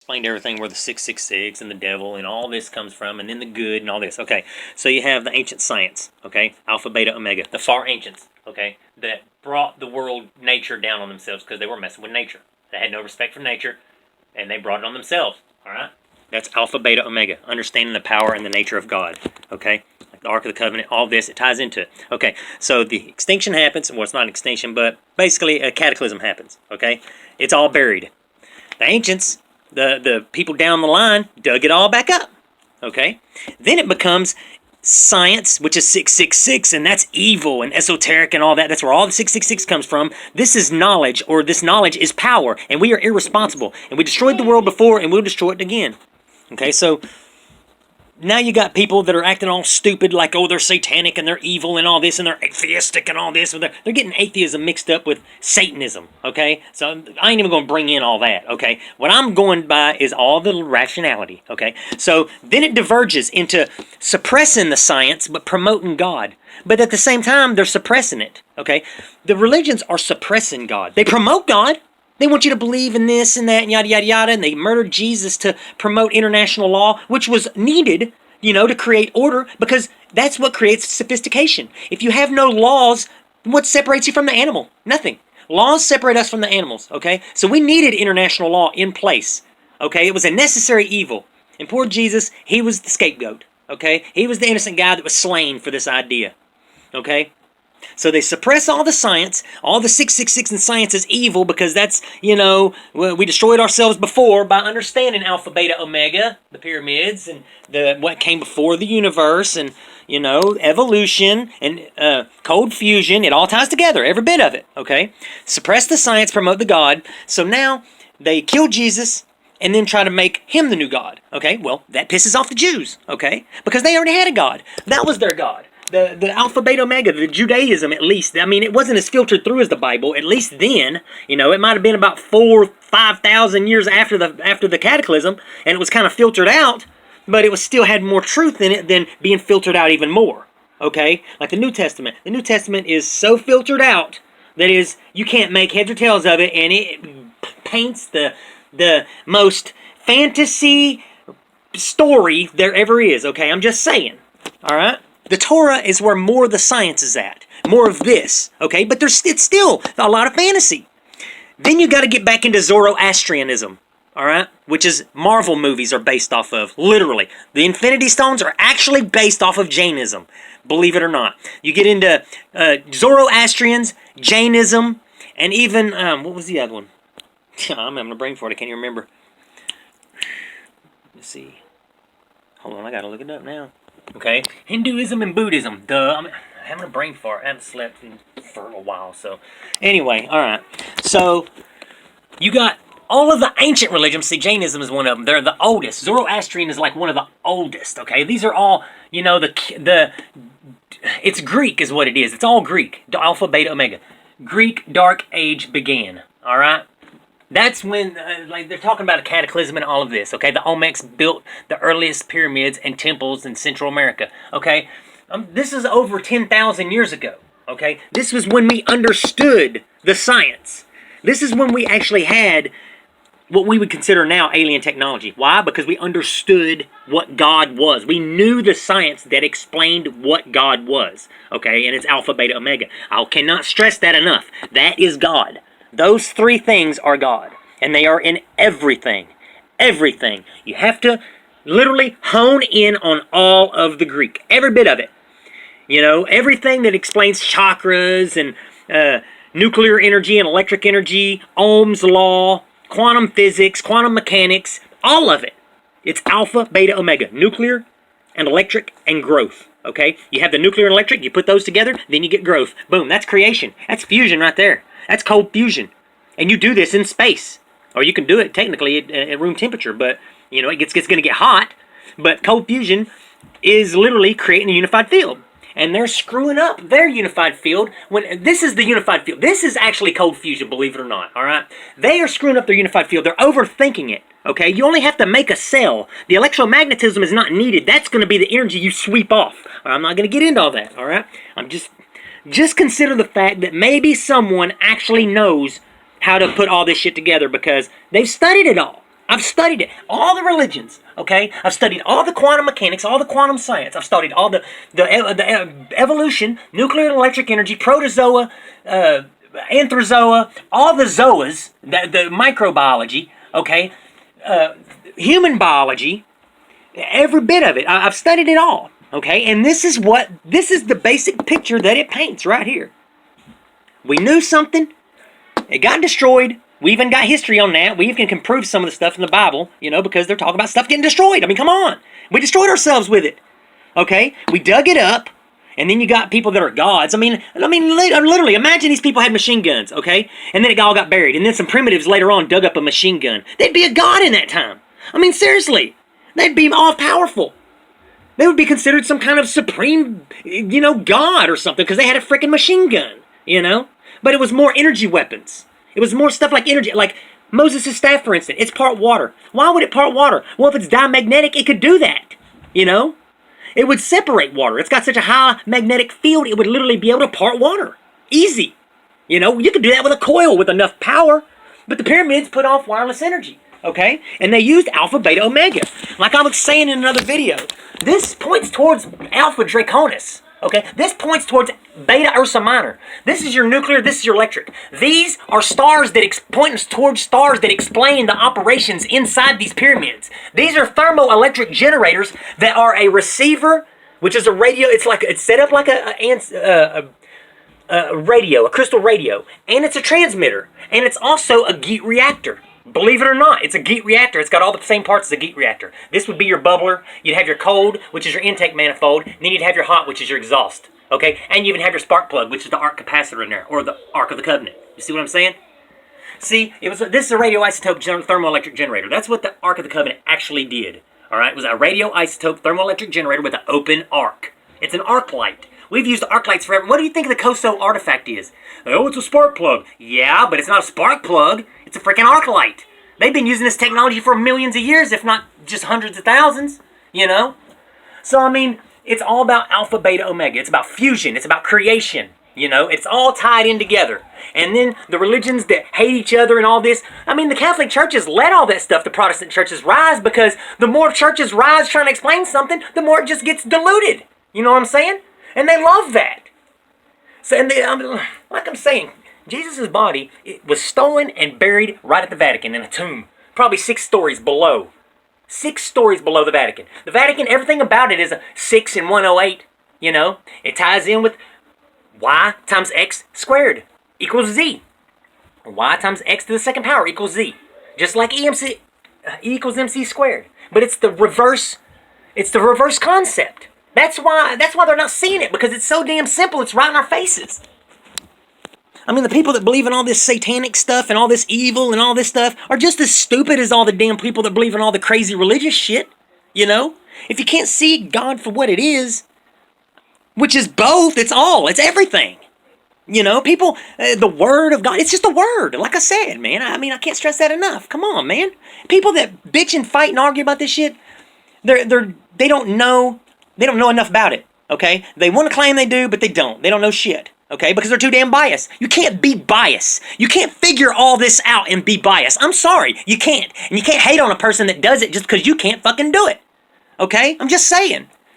explained everything where the 666 and the devil and all this comes from, and then the good and all this. Okay, so you have the ancient science, okay, Alpha, Beta, Omega, the far ancients, okay, that brought the world, nature down on themselves because they were messing with nature. They had no respect for nature, and they brought it on themselves, all right? That's Alpha, Beta, Omega, understanding the power and the nature of God, okay? Like the Ark of the Covenant, all this, it ties into it. Okay, so the extinction happens. Well, it's not an extinction, but basically a cataclysm happens, okay? It's all buried. The ancients, the people down the line, dug it all back up, okay? Then it becomes science, which is 666, and that's evil and esoteric and all that. That's where all the 666 comes from. This is knowledge, or this knowledge is power, and we are irresponsible. And we destroyed the world before, and we'll destroy it again. Okay, so now you got people that are acting all stupid, like, oh, they're satanic and they're evil and all this, and they're atheistic and all this. They're getting atheism mixed up with Satanism, okay? So I ain't even going to bring in all that, okay? What I'm going by is all the rationality, okay? So then it diverges into suppressing the science but promoting God. But at the same time, they're suppressing it, okay? The religions are suppressing God. They promote God. They want you to believe in this and that and yada, yada, yada. And they murdered Jesus to promote international law, which was needed, you know, to create order, because that's what creates sophistication. If you have no laws, what separates you from the animal? Nothing. Laws separate us from the animals, okay? So we needed international law in place, okay? It was a necessary evil. And poor Jesus, he was the scapegoat, okay? He was the innocent guy that was slain for this idea, okay? So they suppress all the science. All the 666 in science is evil because that's, you know, we destroyed ourselves before by understanding Alpha, Beta, Omega, the pyramids, and what came before the universe, and, you know, evolution and cold fusion. It all ties together, every bit of it, okay? Suppress the science, promote the God. So now they kill Jesus and then try to make him the new God, okay? Well, that pisses off the Jews, okay? Because they already had a God. That was their God. The Alpha, Beta, Omega, the Judaism at least. I mean, it wasn't as filtered through as the Bible, at least then. You know, it might have been about 5,000 years after the cataclysm, and it was kind of filtered out, but it was still had more truth in it than being filtered out even more. Okay? Like the New Testament. The New Testament is so filtered out that is, you can't make heads or tails of it, and it paints the most fantasy story there ever is. Okay? I'm just saying. Alright? The Torah is where more of the science is at. More of this, okay? But it's still a lot of fantasy. Then you got to get back into Zoroastrianism, all right? Which is Marvel movies are based off of, literally. The Infinity Stones are actually based off of Jainism, believe it or not. You get into Zoroastrians, Jainism, and even, what was the other one? I'm having a brain fart, I can't even remember. Let's see. Hold on, I got to look it up now. Okay, Hinduism and Buddhism. Duh, I'm having a brain fart. I haven't slept for a while. So, anyway, all right. So, you got all of the ancient religions. See, Jainism is one of them. They're the oldest. Zoroastrian is like one of the oldest. Okay, these are all, you know, it's Greek is what it is. It's all Greek. Alpha, Beta, Omega. Greek Dark Age began. All right. That's when, like, they're talking about a cataclysm and all of this, okay? The Olmecs built the earliest pyramids and temples in Central America, okay? This is over 10,000 years ago, okay? This was when we understood the science. This is when we actually had what we would consider now alien technology. Why? Because we understood what God was. We knew the science that explained what God was, okay? And it's Alpha, Beta, Omega. I cannot stress that enough. That is God. Those three things are God, and they are in everything. Everything. You have to literally hone in on all of the Greek, every bit of it. You know, everything that explains chakras and nuclear energy and electric energy, Ohm's law, quantum physics, quantum mechanics, all of it. It's Alpha, Beta, Omega, nuclear and electric and growth. Okay, you have the nuclear and electric, you put those together, then you get growth. Boom, that's creation. That's fusion right there. That's cold fusion. And you do this in space. Or you can do it technically at room temperature, but, you know, it's going to get hot. But cold fusion is literally creating a unified field. And they're screwing up their unified field. When this is the unified field. This is actually cold fusion, believe it or not, all right? They are screwing up their unified field. They're overthinking it, okay? You only have to make a cell. The electromagnetism is not needed. That's going to be the energy you sweep off. I'm not going to get into all that, all right? I'm just consider the fact that maybe someone actually knows how to put all this shit together because they've studied it all. I've studied it. All the religions, okay? I've studied all the quantum mechanics, all the quantum science. I've studied all the evolution, nuclear and electric energy, protozoa, anthrozoa, all the zoas, the microbiology, okay? Human biology, every bit of it. I've studied it all, okay? And this is the basic picture that it paints right here. We knew something. It got destroyed. We even got history on that. We even can prove some of the stuff in the Bible, because they're talking about stuff getting destroyed. I mean, come on. We destroyed ourselves with it. Okay? We dug it up, and then you got people that are gods. I mean, literally, imagine these people had machine guns, okay? And then it all got buried. And then some primitives later on dug up a machine gun. They'd be a god in that time. I mean, seriously. They'd be all-powerful. They would be considered some kind of supreme, god or something, because they had a freaking machine gun, But it was more energy weapons. It was more stuff like energy, like Moses' staff, for instance. It's part water. Why would it part water? Well, if it's diamagnetic, it could do that, It would separate water. It's got such a high magnetic field, it would literally be able to part water. Easy. You could do that with a coil with enough power. But the pyramids put off wireless energy, okay? And they used Alpha, Beta, Omega. Like I was saying in another video, this points towards Alpha Draconis. Okay, this points towards Beta Ursa Minor. This is your nuclear, this is your electric. These are stars that point towards stars that explain the operations inside these pyramids. These are thermoelectric generators that are a receiver, which is a radio. It's set up like a radio, a crystal radio, and it's a transmitter, and it's also a Geat reactor. Believe it or not, it's a Geat reactor. It's got all the same parts as a Geat reactor. This would be your bubbler. You'd have your cold, which is your intake manifold. And then you'd have your hot, which is your exhaust. Okay? And you even have your spark plug, which is the arc capacitor in there, or the Ark of the Covenant. You see what I'm saying? See, this is a radioisotope thermoelectric generator. That's what the Ark of the Covenant actually did. All right? It was a radioisotope thermoelectric generator with an open arc. It's an arc light. We've used arc lights forever. What do you think the COSO artifact is? Oh, it's a spark plug. Yeah, but it's not a spark plug. It's a freaking arc light. They've been using this technology for millions of years, if not just hundreds of thousands, So, I mean, it's all about Alpha, Beta, Omega. It's about fusion. It's about creation, It's all tied in together. And then the religions that hate each other and all this. I mean, the Catholic churches let all that stuff, the Protestant churches, rise because the more churches rise trying to explain something, the more it just gets diluted. You know what I'm saying? And they love that. So, like I'm saying, Jesus' body was stolen and buried right at the Vatican in a tomb, probably 6 stories below. 6 stories below the Vatican. The Vatican, everything about it is a 6 and 108, It ties in with y times x squared equals z. Y times x to the second power equals z. Just like E equals mc squared. But it's the reverse concept. That's why they're not seeing it, because it's so damn simple. It's right in our faces. I mean, the people that believe in all this satanic stuff and all this evil and all this stuff are just as stupid as all the damn people that believe in all the crazy religious shit, If you can't see God for what it is, which is both, it's everything. People, the Word of God, it's just a word. Like I said, man, I can't stress that enough. Come on, man. People that bitch and fight and argue about this shit, they don't know enough about it, okay? They want to claim they do, but they don't. They don't know shit. Okay, because they're too damn biased. You can't be biased. You can't figure all this out and be biased. I'm sorry, you can't. And you can't hate on a person that does it just because you can't fucking do it. Okay? I'm just saying.